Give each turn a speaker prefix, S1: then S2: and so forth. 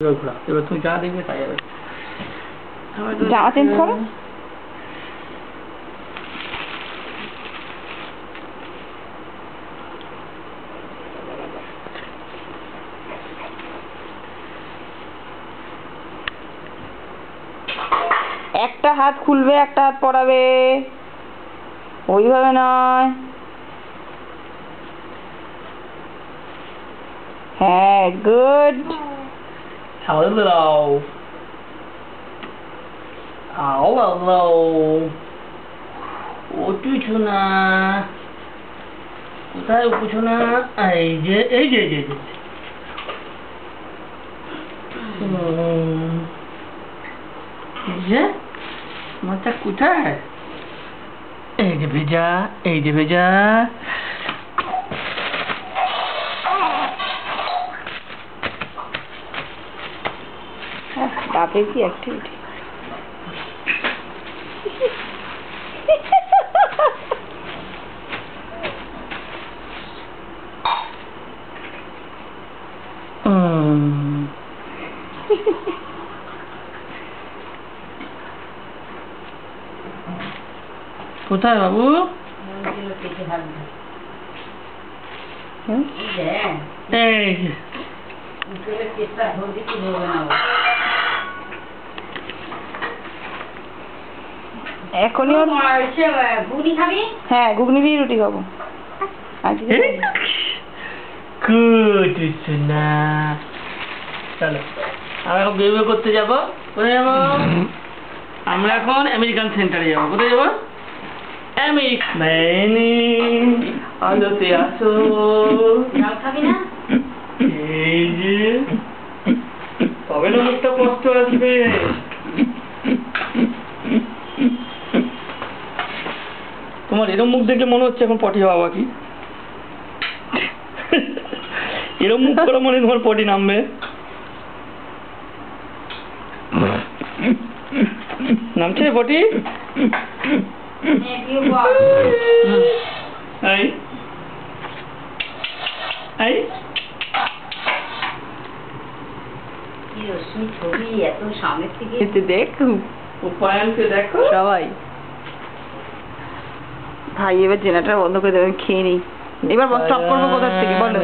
S1: ঘোরা এবার তুমি যা দেখবে তাই হবে।
S2: জামা চেঞ্জ করো। একটা হাত খুলবে, একটা হাত পরাবে, ওইভাবে নয়। হ্যাঁ, গুড।
S1: Hello. Hello. উঠছো না? কোথায় উঠছো না? এই যে এই যে এই যে যে মাথা কোথায়? এই যে ভেজা, এই যে ভেজা।
S2: বাপের কি অ্যাক্টিভিটি!
S1: কোথায় বাবু?
S2: এখনই ওর ঘুগনি খাবি? হ্যাঁ, ঘুগনি দিয়ে রুটি খাবো।
S1: চলো আমরা এখন বের করতে যাবো। কোথায় যাবো? আমরা এখন আমেরিকান সেন্টারে যাবো। কোথায় যাবো? আলোতে আসো। এই যে তবে না মুখটা কষ্ট আসবে। তোমার এরম মুখ দেখলে মনে হচ্ছে এখন পটি হওয়া কি? এরম মুখ করে মনে তোমার পটি নামবে। নামছে পটি? দেখো
S2: সবাই ভাই এবার জেনারেটর বন্ধ করে দেবেন, খেয়ে নেই। এবার স্টপ করবো কোথা থেকে বলো?